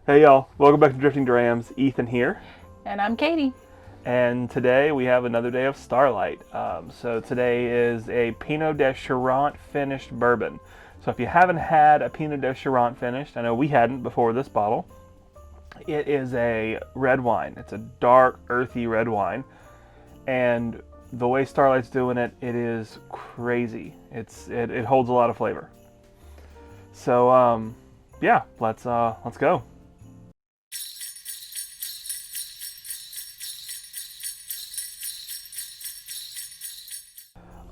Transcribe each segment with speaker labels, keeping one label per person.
Speaker 1: Hey y'all, welcome back to Drifting Drams. Ethan here,
Speaker 2: And I'm Katie.
Speaker 1: and today we have another day of Starlight. So today is a Pineau de Charentes finished bourbon. So if you haven't had a Pineau de Charentes finished, I know we hadn't before this bottle, it is a red wine. It's a dark, earthy red wine, and the way Starlight's doing it, it is crazy. It holds a lot of flavor. So yeah, let's go.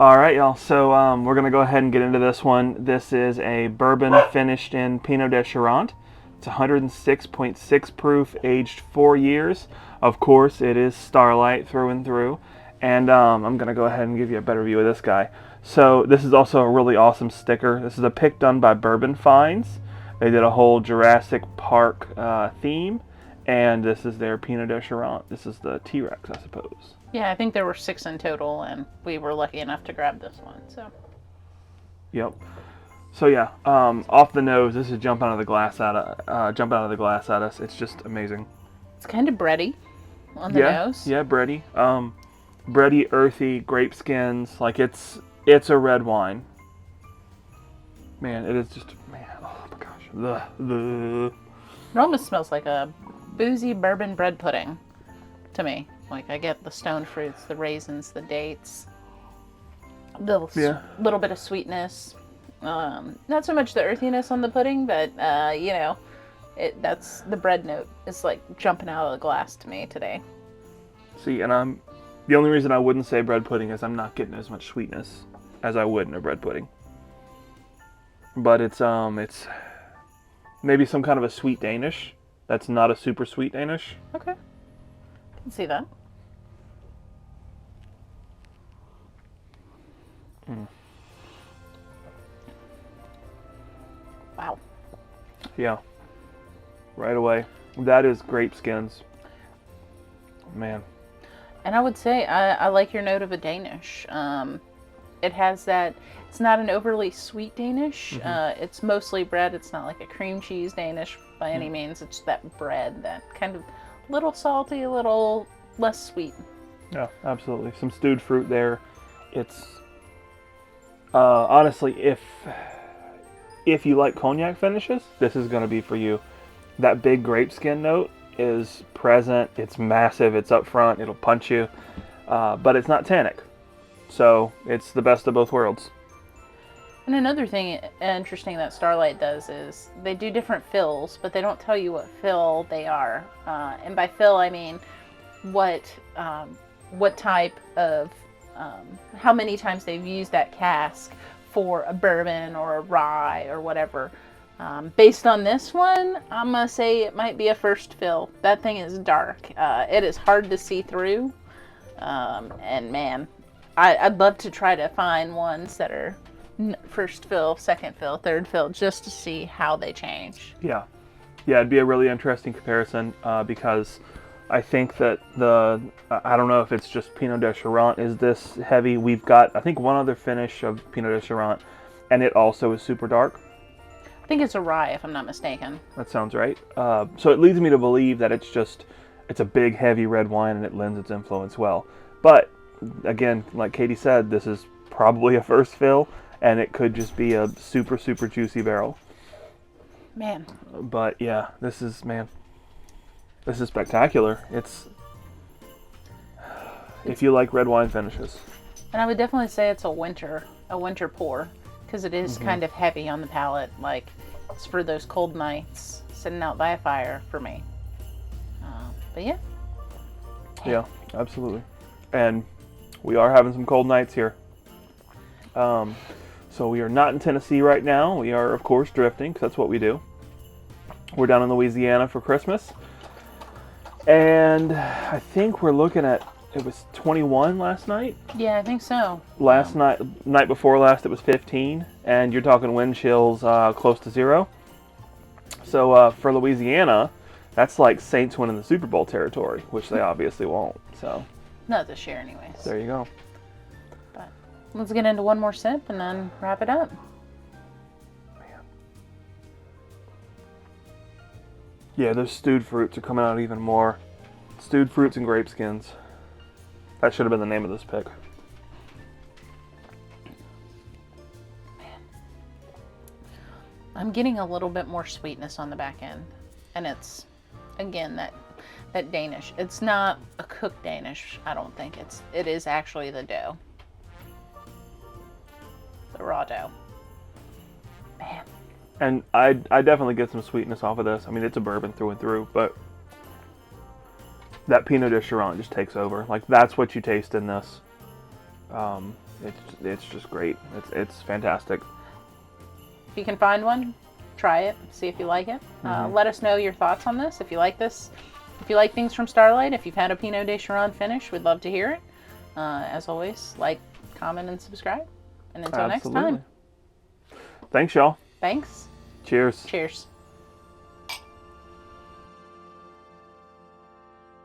Speaker 1: All right, y'all. So we're gonna go ahead and get into this one. This is a bourbon finished in Pineau de Charentes. It's 106.6 proof, aged 4 years. Of course, it is Starlight through and through. And I'm gonna go ahead and give you a better view of this guy. So this is also a really awesome sticker. This is a pick done by Bourbon Finds. They did a whole Jurassic Park theme, and this is their Pineau de Charentes. This is the T-Rex, I suppose.
Speaker 2: Yeah, I think there were 6 in total, and we were lucky enough to grab this one. So,
Speaker 1: Yep. So yeah, off the nose, this is jumping out of the glass at us. It's just amazing.
Speaker 2: it's kind of bready on the
Speaker 1: Yeah,
Speaker 2: nose.
Speaker 1: yeah, bready. Bready, earthy, grape skins. Like it's a red wine. Man, it is just man. Oh my gosh.
Speaker 2: It almost smells like a boozy bourbon bread pudding to me. Like, I get the stone fruits, the raisins, the dates,
Speaker 1: Yeah.
Speaker 2: little bit of sweetness. Not so much the earthiness on the pudding, but, that's the bread note is like jumping out of the glass to me today.
Speaker 1: See, and the only reason I wouldn't say bread pudding is I'm not getting as much sweetness as I would in a bread pudding. But it's maybe some kind of a sweet Danish. That's not a super sweet Danish.
Speaker 2: Okay. Can see that. Wow.
Speaker 1: Yeah. Right away. That is grape skins. Man.
Speaker 2: And I would say I like your note of a Danish. It has that. It's not an overly sweet Danish. It's mostly bread. It's not like a cream cheese Danish by any means. It's that bread, that kind of little salty, a little less sweet.
Speaker 1: Yeah, absolutely. Some stewed fruit there. It's honestly, if you like cognac finishes, this is going to be for you. That big grape skin note is present. It's massive. It's up front. It'll punch you, but it's not tannic. So it's the best of both worlds.
Speaker 2: And another thing interesting that Starlight does is they do different fills, but they don't tell you what fill they are. And by fill, I mean what type of, how many times they've used that cask for a bourbon or a rye or whatever. Based on this one, I'm going to say it might be a first fill. That thing is dark. It is hard to see through. And man, I'd love to try to find ones that are first fill, second fill, third fill, just to see how they change.
Speaker 1: Yeah, it'd be a really interesting comparison because I think that I don't know if it's just Pineau de Charentes is this heavy. We've got, I think, one other finish of Pineau de Charentes, and it also is super dark.
Speaker 2: I think it's a rye, if I'm not mistaken.
Speaker 1: That sounds right. So it leads me to believe that it's a big, heavy red wine, and it lends its influence well. But again, like Katie said, this is probably a first fill, and it could just be a super, super juicy barrel.
Speaker 2: Man.
Speaker 1: But yeah, this is spectacular. If you like red wine finishes.
Speaker 2: And I would definitely say it's a winter pour, because it is kind of heavy on the palate. Like, it's for those cold nights, sitting out by a fire for me. But yeah.
Speaker 1: Yeah, absolutely. And we are having some cold nights here. So we are not in Tennessee right now. We are, of course, drifting, because that's what we do. We're down in Louisiana for Christmas. And I think we're looking at, it was 21 last night.
Speaker 2: Yeah, I think so.
Speaker 1: Night before last, it was 15. And you're talking wind chills close to 0. So for Louisiana, that's like Saints winning the Super Bowl territory, which they obviously won't. So
Speaker 2: Not this year anyways.
Speaker 1: there you go.
Speaker 2: But let's get into one more sip and then wrap it up.
Speaker 1: Yeah, those stewed fruits are coming out even more. Stewed fruits and grape skins. That should have been the name of this pick.
Speaker 2: I'm getting a little bit more sweetness on the back end, and it's, again, that Danish. It's not a cooked Danish, I don't think. It is actually the dough. The raw dough. Man.
Speaker 1: And I definitely get some sweetness off of this. I mean, it's a bourbon through and through, but that Pineau de Charentes just takes over. Like, that's what you taste in this. It's just great. It's fantastic.
Speaker 2: If you can find one, try it, see if you like it. Let us know your thoughts on this. If you like this, if you like things from Starlight, if you've had a Pineau de Charentes finish, we'd love to hear it. As always, like, comment, and subscribe. And until next time.
Speaker 1: Thanks, y'all.
Speaker 2: Thanks.
Speaker 1: Cheers.
Speaker 2: Cheers.